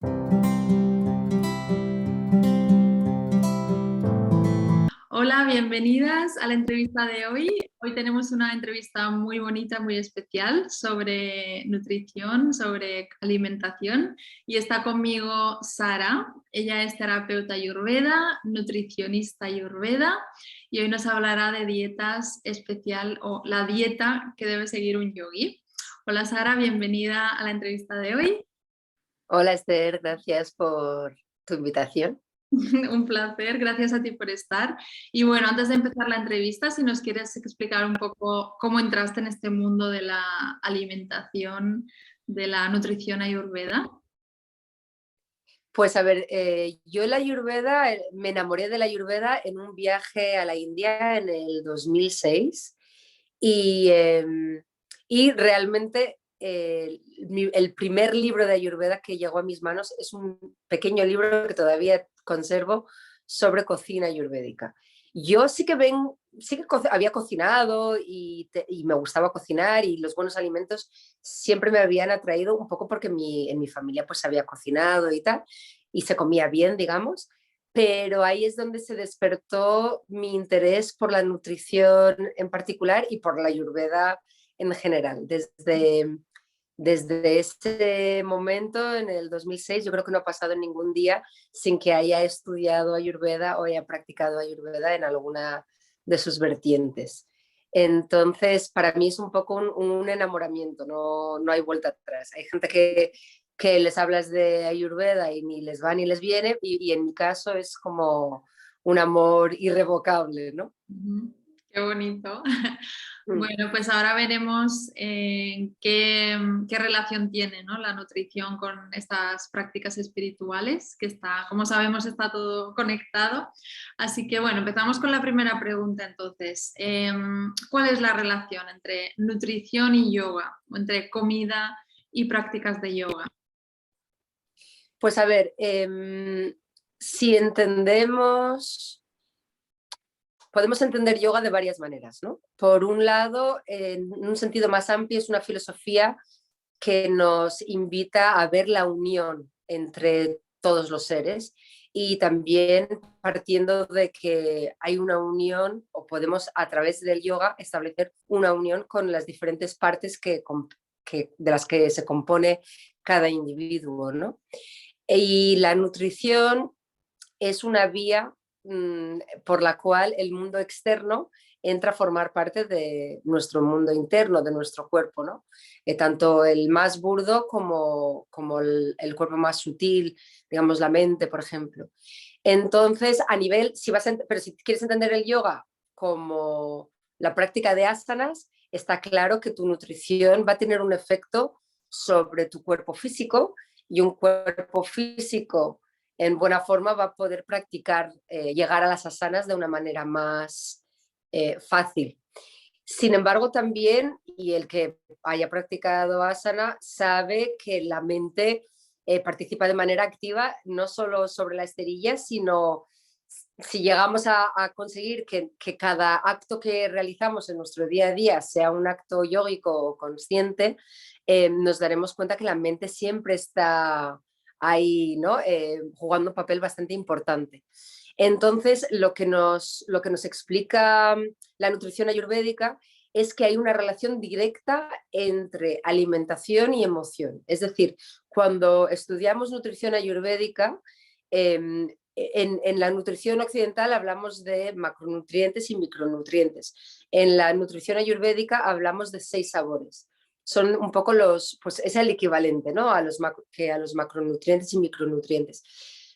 Hola, bienvenidas a la entrevista de hoy. Hoy tenemos una entrevista muy bonita, muy especial sobre nutrición, sobre alimentación y está conmigo Sara. Ella es terapeuta Ayurveda, nutricionista Ayurveda y hoy nos hablará de dietas especial o la dieta que debe seguir un yogi. Hola Sara, bienvenida a la entrevista de hoy. Hola Esther, gracias por tu invitación. Un placer, gracias a ti por estar. Y bueno, antes de empezar la entrevista, si nos quieres explicar un poco cómo entraste en este mundo de la alimentación, de la nutrición ayurveda. Pues a ver, yo la Ayurveda, me enamoré de la Ayurveda en un viaje a la India en el 2006 y, y realmente el primer libro de Ayurveda que llegó a mis manos es un pequeño libro que todavía conservo sobre cocina ayurvédica. Yo sí que había cocinado y me gustaba cocinar y los buenos alimentos siempre me habían atraído un poco porque en mi familia pues había cocinado y tal, y se comía bien, digamos, pero ahí es donde se despertó mi interés por la nutrición en particular y por la ayurveda en general. Desde ese momento, en el 2006, yo creo que no ha pasado ningún día sin que haya estudiado ayurveda o haya practicado ayurveda en alguna de sus vertientes. Entonces, para mí es un poco un enamoramiento, no hay vuelta atrás. Hay gente que les hablas de ayurveda y ni les va ni les viene, y en mi caso es como un amor irrevocable, ¿no? Ujú, qué bonito. Mm. Bueno, pues ahora veremos qué relación tiene, ¿no? La nutrición con estas prácticas espirituales, que está, como sabemos, está todo conectado. Así que bueno, empezamos con la primera pregunta entonces. ¿Cuál es la relación entre nutrición y yoga, o entre comida y prácticas de yoga? Pues a ver, si entendemos, podemos entender yoga de varias maneras, ¿no? Por un lado, en un sentido más amplio, es una filosofía que nos invita a ver la unión entre todos los seres y también partiendo de que hay una unión o podemos a través del yoga establecer una unión con las diferentes partes de las que se compone cada individuo, ¿no? Y la nutrición es una vía por la cual el mundo externo entra a formar parte de nuestro mundo interno, de nuestro cuerpo, ¿no? Tanto el más burdo como el cuerpo más sutil, digamos la mente, por ejemplo. Entonces, a nivel, pero si quieres entender el yoga como la práctica de asanas, está claro que tu nutrición va a tener un efecto sobre tu cuerpo físico y un cuerpo físico en buena forma va a poder practicar, llegar a las asanas de una manera más fácil. Sin embargo, también, y el que haya practicado asana sabe que la mente participa de manera activa no solo sobre la esterilla, sino si llegamos a conseguir que cada acto que realizamos en nuestro día a día sea un acto yógico o consciente, nos daremos cuenta que la mente siempre está ahí, ¿no? Jugando un papel bastante importante. Entonces, lo que nos explica la nutrición ayurvédica es que hay una relación directa entre alimentación y emoción. Es decir, cuando estudiamos nutrición ayurvédica, en la nutrición occidental hablamos de macronutrientes y micronutrientes. En la nutrición ayurvédica hablamos de 6 sabores. Son un poco pues es el equivalente, ¿no? Que a los macronutrientes y micronutrientes.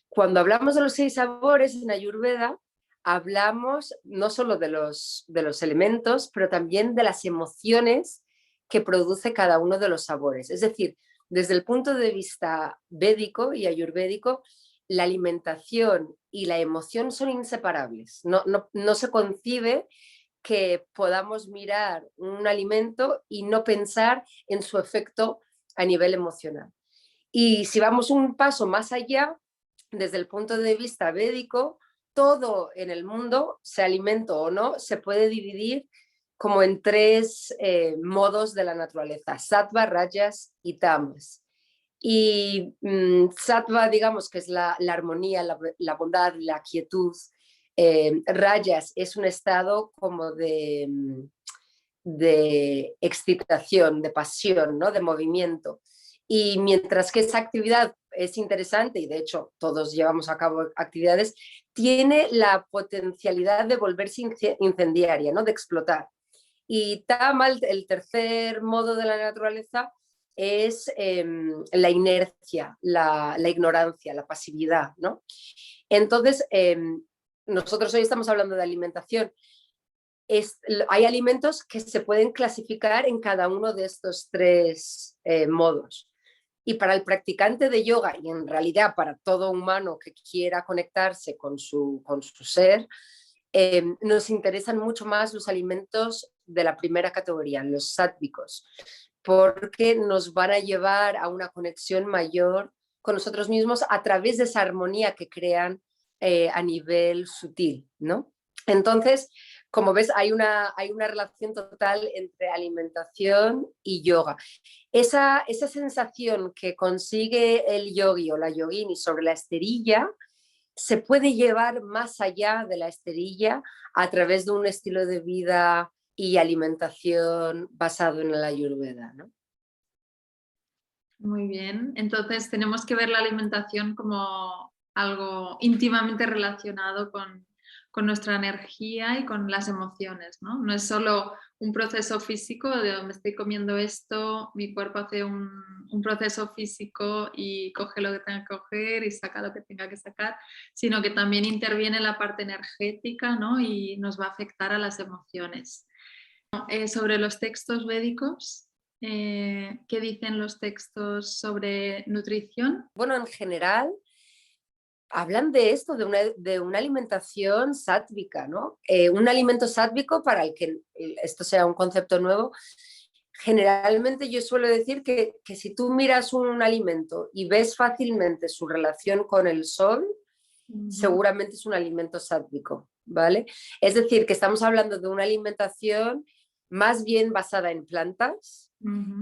Cuando hablamos de los 6 sabores en Ayurveda, hablamos no solo de los elementos, pero también de las emociones que produce cada uno de los sabores. Es decir, desde el punto de vista védico y ayurvédico, la alimentación y la emoción son inseparables. No se concibe que podamos mirar un alimento y no pensar en su efecto a nivel emocional. Y si vamos un paso más allá, desde el punto de vista védico, todo en el mundo, sea alimento o no, se puede dividir como en 3 modos de la naturaleza: sattva, rajas y tamas. Y sattva, digamos, que es la armonía, la bondad, la quietud. Rajas es un estado como de excitación, de pasión, ¿no? De movimiento. Y mientras que esa actividad es interesante, y de hecho todos llevamos a cabo actividades, tiene la potencialidad de volverse incendiaria, ¿no? De explotar. Y Tama, el tercer modo de la naturaleza, es la inercia, la ignorancia, la pasividad, ¿no? Entonces, nosotros hoy estamos hablando de alimentación. Hay alimentos que se pueden clasificar en cada uno de estos tres modos. Y para el practicante de yoga, y en realidad para todo humano que quiera conectarse con su ser, nos interesan mucho más los alimentos de la primera categoría, los sáttvicos, porque nos van a llevar a una conexión mayor con nosotros mismos a través de esa armonía que crean a nivel sutil, ¿no? Entonces, como ves, hay una relación total entre alimentación y yoga. Esa sensación que consigue el yogi o la yogini sobre la esterilla se puede llevar más allá de la esterilla a través de un estilo de vida y alimentación basado en la Ayurveda, ¿no? Muy bien, entonces tenemos que ver la alimentación como algo íntimamente relacionado con nuestra energía y con las emociones, ¿no? No es solo un proceso físico de me estoy comiendo esto, mi cuerpo hace un proceso físico y coge lo que tenga que coger y saca lo que tenga que sacar, sino que también interviene la parte energética, ¿no? Y nos va a afectar a las emociones. Sobre los textos védicos, ¿qué dicen los textos sobre nutrición? Bueno, en general hablan de esto, de una alimentación sátvica, ¿no? Un alimento sátvico, para el que esto sea un concepto nuevo, generalmente yo suelo decir que si tú miras un alimento y ves fácilmente su relación con el sol, seguramente es un alimento sátvico, ¿vale? Es decir, que estamos hablando de una alimentación más bien basada en plantas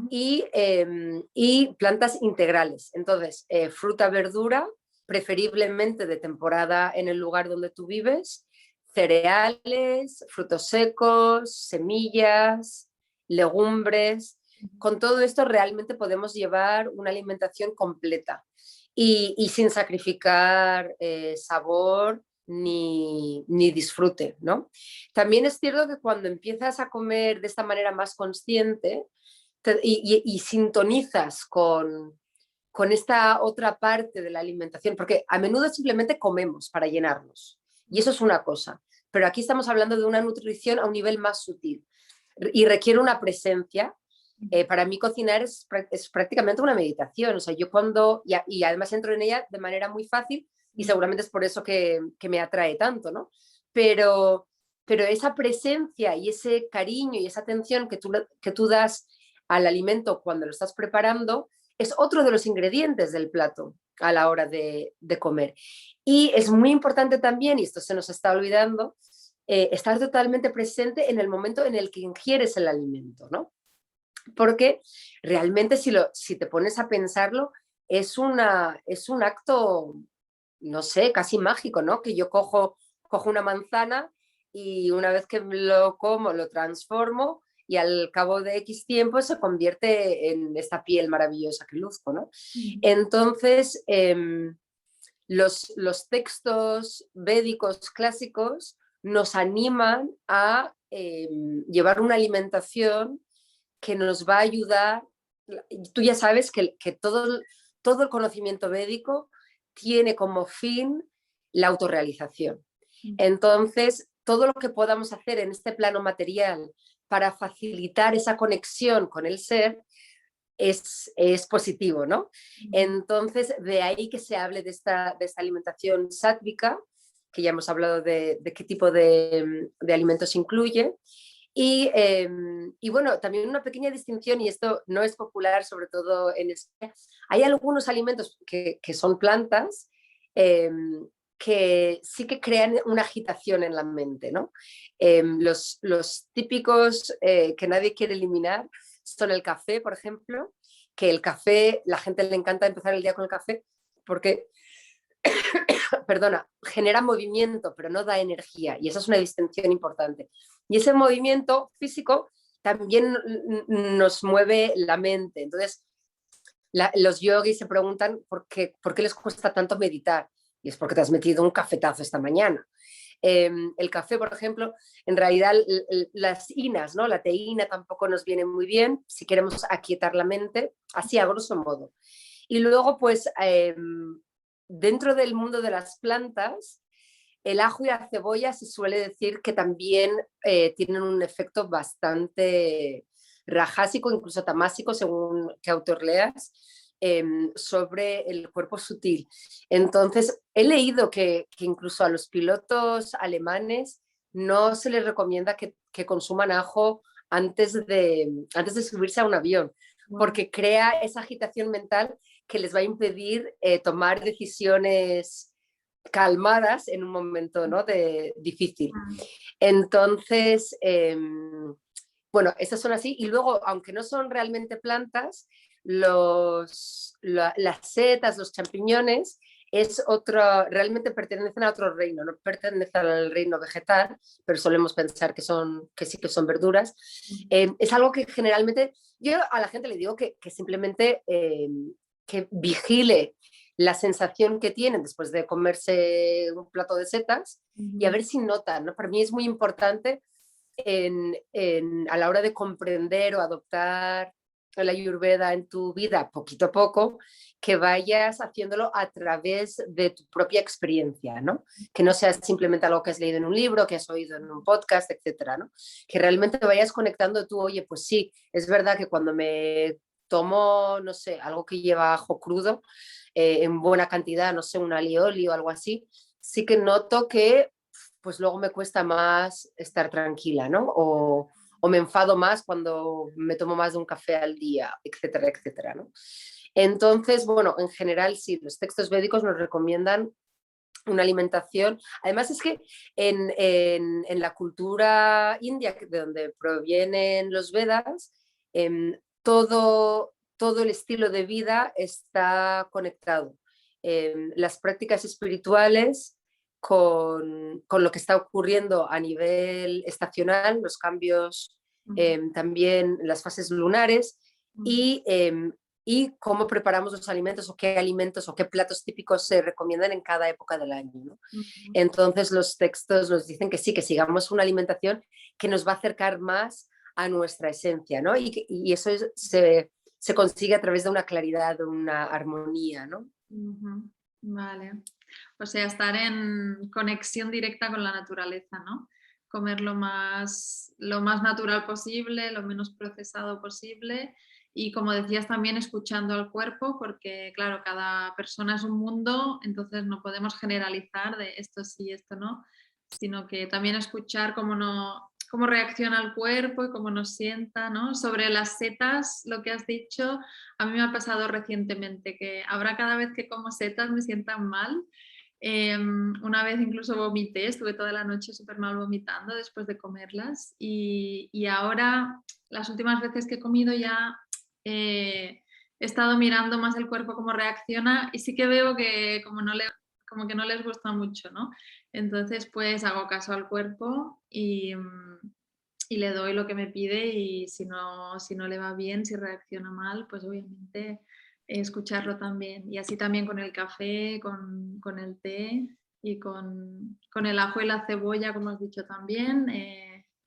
y plantas integrales. Entonces, fruta, verdura, preferiblemente de temporada en el lugar donde tú vives, cereales, frutos secos, semillas, legumbres. Con todo esto realmente podemos llevar una alimentación completa y sin sacrificar sabor ni disfrute, ¿no? También es cierto que cuando empiezas a comer de esta manera más consciente y sintonizas con esta otra parte de la alimentación, porque a menudo simplemente comemos para llenarnos, y eso es una cosa, pero aquí estamos hablando de una nutrición a un nivel más sutil y requiere una presencia. Para mí cocinar es prácticamente una meditación, o sea, yo y además entro en ella de manera muy fácil y seguramente es por eso que me atrae tanto, ¿no? Pero esa presencia y ese cariño y esa atención que tú das al alimento cuando lo estás preparando es otro de los ingredientes del plato a la hora de comer. Y es muy importante también, y esto se nos está olvidando, estar totalmente presente en el momento en el que ingieres el alimento, ¿no? Porque realmente si te pones a pensarlo, es un acto, no sé, casi mágico, ¿no? Que yo cojo una manzana y una vez que lo como, lo transformo y al cabo de X tiempo se convierte en esta piel maravillosa que luzco, ¿no? Entonces, los textos védicos clásicos nos animan a llevar una alimentación que nos va a ayudar. Tú ya sabes que todo el conocimiento védico tiene como fin la autorrealización. Entonces, todo lo que podamos hacer en este plano material para facilitar esa conexión con el ser es positivo, ¿no? Entonces, de ahí que se hable de esta alimentación sátvica, que ya hemos hablado de qué tipo de alimentos incluye. Y bueno, también una pequeña distinción, y esto no es popular, sobre todo en España, hay algunos alimentos que son plantas que sí que crean una agitación en la mente, ¿no? Los típicos que nadie quiere eliminar son el café, por ejemplo, que el café, la gente le encanta empezar el día con el café porque, perdona, genera movimiento, pero no da energía. Y esa es una distinción importante. Y ese movimiento físico también nos mueve la mente. Entonces, los yogis se preguntan por qué les cuesta tanto meditar. Y es porque te has metido un cafetazo esta mañana. El café, por ejemplo, en realidad las inas, ¿no? La teína tampoco nos viene muy bien si queremos aquietar la mente, así a grosso modo. Y luego, pues, dentro del mundo de las plantas, el ajo y la cebolla se suele decir que también tienen un efecto bastante rajásico, incluso tamásico, según qué autor leas, sobre el cuerpo sutil. Entonces, he leído que incluso a los pilotos alemanes no se les recomienda que consuman ajo antes de subirse a un avión, porque crea esa agitación mental que les va a impedir tomar decisiones calmadas en un momento, ¿no? difícil. Entonces, bueno, estas son así. Y luego, aunque no son realmente plantas, las setas, los champiñones, realmente pertenecen a otro reino, no pertenecen al reino vegetal, pero solemos pensar que sí que son verduras. Es algo que generalmente, yo a la gente le digo que simplemente que vigile la sensación que tienen después de comerse un plato de setas y a ver si notan, ¿no? Para mí es muy importante a la hora de comprender o adoptar la Ayurveda en tu vida poquito a poco, que vayas haciéndolo a través de tu propia experiencia, ¿no? Que no sea simplemente algo que has leído en un libro, que has oído en un podcast, etcétera, ¿no? Que realmente vayas conectando tú, oye, pues sí, es verdad que cuando me tomo, no sé, algo que lleva ajo crudo en buena cantidad, no sé, un alioli o algo así, sí que noto que pues luego me cuesta más estar tranquila, ¿no? O me enfado más cuando me tomo más de un café al día, etcétera, etcétera, ¿no? Entonces, bueno, en general sí, los textos védicos nos recomiendan una alimentación. Además es que en la cultura india, de donde provienen los Vedas, todo el estilo de vida está conectado. Las prácticas espirituales con lo que está ocurriendo a nivel estacional, los cambios, también las fases lunares y cómo preparamos los alimentos o qué platos típicos se recomiendan en cada época del año, ¿no? Entonces los textos nos dicen que sí, que sigamos una alimentación que nos va a acercar más a nuestra esencia, ¿no? Y eso se consigue a través de una claridad, de una armonía, ¿no? Vale. O sea, estar en conexión directa con la naturaleza, ¿no? Comer lo más natural posible, lo menos procesado posible y, como decías, también escuchando al cuerpo, porque, claro, cada persona es un mundo, entonces no podemos generalizar de esto sí, esto no, sino que también escuchar cómo reacciona el cuerpo y cómo nos sienta, ¿no? Sobre las setas, lo que has dicho, a mí me ha pasado recientemente que ahora cada vez que como setas me sientan mal. Una vez incluso vomité, estuve toda la noche súper mal vomitando después de comerlas y ahora las últimas veces que he comido ya he estado mirando más el cuerpo cómo reacciona y sí que veo que como que no les gusta mucho, ¿no? Entonces pues hago caso al cuerpo y le doy lo que me pide y si no le va bien, si reacciona mal, pues obviamente escucharlo también. Y así también con el café, con el té y con el ajo y la cebolla, como has dicho también.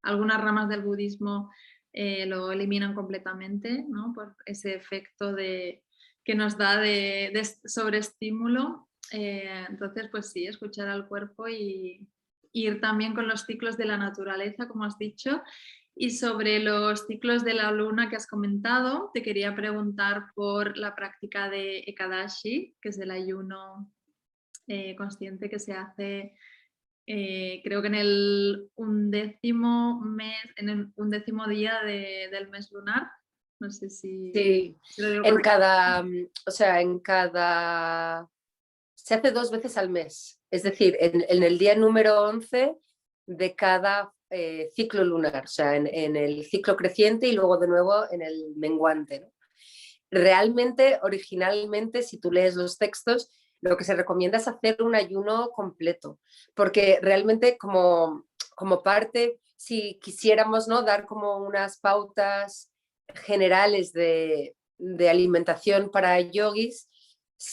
Algunas ramas del budismo lo eliminan completamente, ¿no? Por ese efecto que nos da de sobreestímulo. Entonces, pues sí, escuchar al cuerpo y ir también con los ciclos de la naturaleza, como has dicho. Y sobre los ciclos de la luna que has comentado, te quería preguntar por la práctica de Ekadashi, que es el ayuno consciente que se hace, creo que en el 11º mes, en el 11º día del mes lunar. No sé Sí, si lo digo correctamente. se hace 2 veces al mes, es decir, en el día número 11 de cada ciclo lunar, o sea, en el ciclo creciente y luego de nuevo en el menguante, ¿no? realmente, originalmente, si tú lees los textos, lo que se recomienda es hacer un ayuno completo, porque realmente como parte, si quisiéramos, ¿no?, dar como unas pautas generales de alimentación para yogis,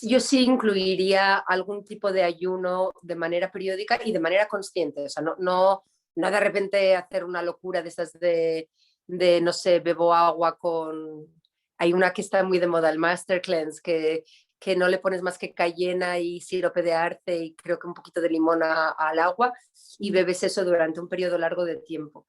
yo sí incluiría algún tipo de ayuno de manera periódica y de manera consciente, o sea, no de repente hacer una locura de esas no sé, bebo agua con... Hay una que está muy de moda, el Master Cleanse, que no le pones más que cayena y sirope de arce y creo que un poquito de limón al agua y bebes eso durante un periodo largo de tiempo.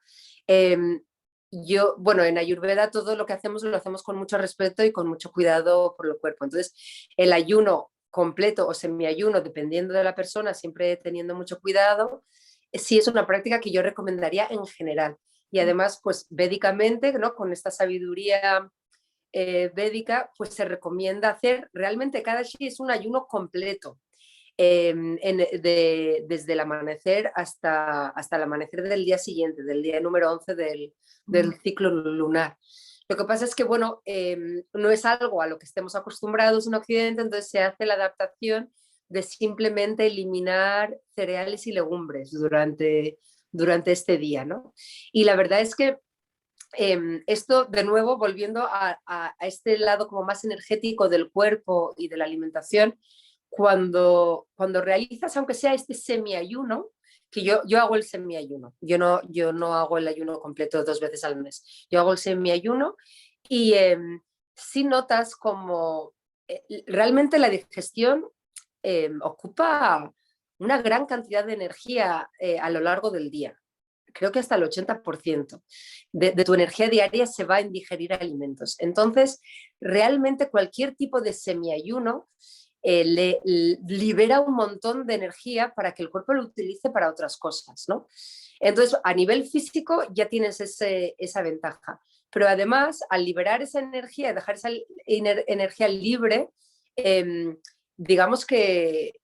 Bueno, en Ayurveda todo lo que hacemos lo hacemos con mucho respeto y con mucho cuidado por el cuerpo. Entonces, el ayuno completo o semiayuno, dependiendo de la persona, siempre teniendo mucho cuidado, sí es una práctica que yo recomendaría en general. Y además, pues védicamente, ¿no?, con esta sabiduría védica, pues se recomienda hacer realmente cada Kadashi es un ayuno completo. Desde el amanecer hasta el amanecer del día siguiente, del día número 11 del ciclo lunar. Lo que pasa es que, bueno, no es algo a lo que estemos acostumbrados en Occidente, entonces se hace la adaptación de simplemente eliminar cereales y legumbres durante este día, ¿no? Y la verdad es que esto, de nuevo, volviendo a este lado como más energético del cuerpo y de la alimentación, cuando realizas, aunque sea este semiayuno, que yo hago el semiayuno, yo no hago el ayuno completo 2 veces al mes, yo hago el semiayuno y sí notas como realmente la digestión ocupa una gran cantidad de energía a lo largo del día. Creo que hasta el 80% de tu energía diaria se va en digerir alimentos. Entonces, realmente cualquier tipo de semiayuno le libera un montón de energía para que el cuerpo lo utilice para otras cosas, ¿no? Entonces, a nivel físico ya tienes esa ventaja. Pero además, al liberar esa energía, dejar esa energía libre, digamos que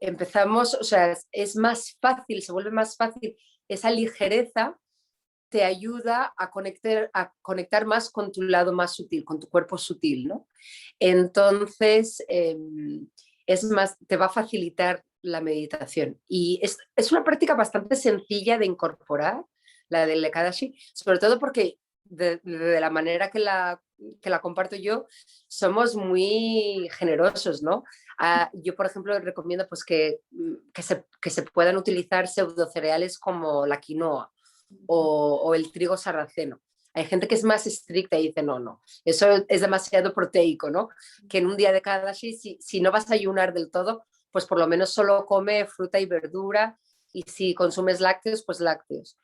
empezamos, o sea, es más fácil, se vuelve más fácil, esa ligereza te ayuda a conectar más con tu lado más sutil, con tu cuerpo sutil, ¿no? Entonces, es más, te va a facilitar la meditación. Y es una práctica bastante sencilla de incorporar, la del Ekadashi, sobre todo porque de la manera que la comparto yo, somos muy generosos, ¿no? Yo, por ejemplo, recomiendo pues, que se puedan utilizar pseudocereales como la quinoa o el trigo sarraceno. Hay gente que es más estricta y dice, no, eso es demasiado proteico, ¿no? Que en un día de Kadashi, si no vas a ayunar del todo, pues por lo menos solo come fruta y verdura y si consumes lácteos, pues lácteos.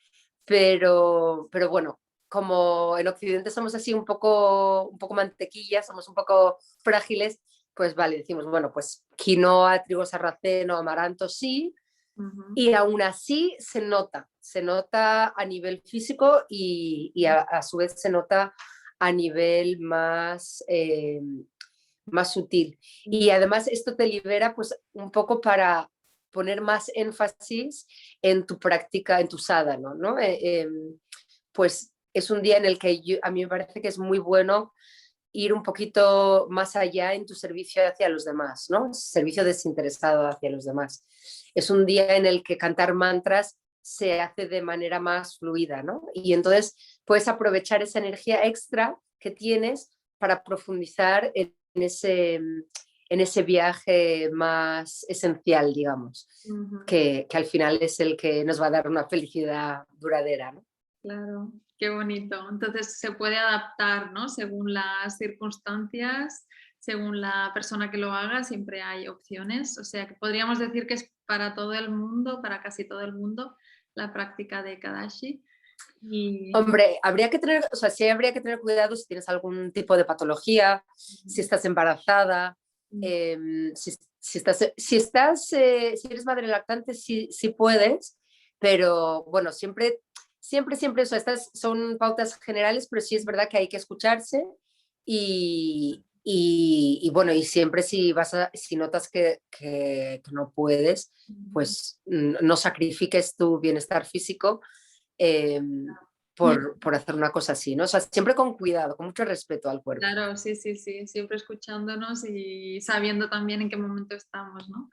Pero bueno, como en Occidente somos así un poco mantequilla, somos un poco frágiles, pues vale, decimos, bueno, pues quinoa, trigo sarraceno, amaranto, sí, y aún así se nota a nivel físico y a su vez se nota a nivel más sutil. Y además esto te libera pues un poco para poner más énfasis en tu práctica, en tu sadhana, ¿no? Pues es un día en el que a mí me parece que es muy bueno ir un poquito más allá en tu servicio hacia los demás, ¿no? Servicio desinteresado hacia los demás. Es un día en el que cantar mantras se hace de manera más fluida, ¿no? Y entonces puedes aprovechar esa energía extra que tienes para profundizar en ese viaje más esencial, digamos, que al final es el que nos va a dar una felicidad duradera, ¿no? Claro, qué bonito. Entonces se puede adaptar, ¿no? Según las circunstancias, según la persona que lo haga, siempre hay opciones. O sea que podríamos decir que es para todo el mundo, para casi todo el mundo, la práctica de Kadashi. Hombre, sí habría que tener cuidado si tienes algún tipo de patología, si estás embarazada, si eres madre lactante, sí puedes, pero bueno, siempre, o sea, estas son pautas generales, pero sí es verdad que hay que escucharse y bueno, y siempre si notas que no puedes, pues no sacrifiques tu bienestar físico. por hacer una cosa así, ¿no? O sea, siempre con cuidado, con mucho respeto al cuerpo. Claro, sí, sí, sí, siempre escuchándonos y sabiendo también en qué momento estamos, ¿no?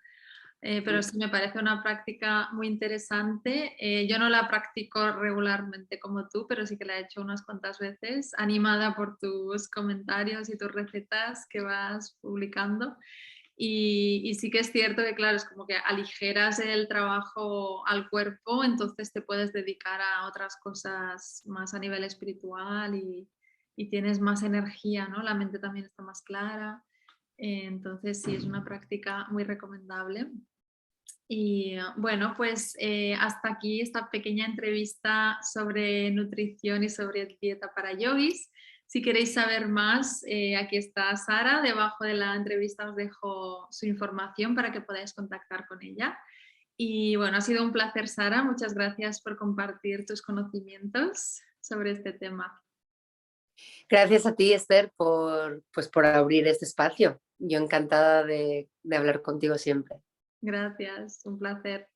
Pero sí me parece una práctica muy interesante. Yo no la practico regularmente como tú, pero sí que la he hecho unas cuantas veces, animada por tus comentarios y tus recetas que vas publicando. Y sí que es cierto que, claro, es como que aligeras el trabajo al cuerpo, entonces te puedes dedicar a otras cosas más a nivel espiritual y tienes más energía, ¿no? La mente también está más clara. Entonces sí, es una práctica muy recomendable. Y bueno, pues hasta aquí esta pequeña entrevista sobre nutrición y sobre dieta para yogis. Si queréis saber más, aquí está Sara. Debajo de la entrevista os dejo su información para que podáis contactar con ella. Y bueno, ha sido un placer, Sara. Muchas gracias por compartir tus conocimientos sobre este tema. Gracias a ti, Esther, pues por abrir este espacio. Yo encantada de hablar contigo siempre. Gracias, un placer.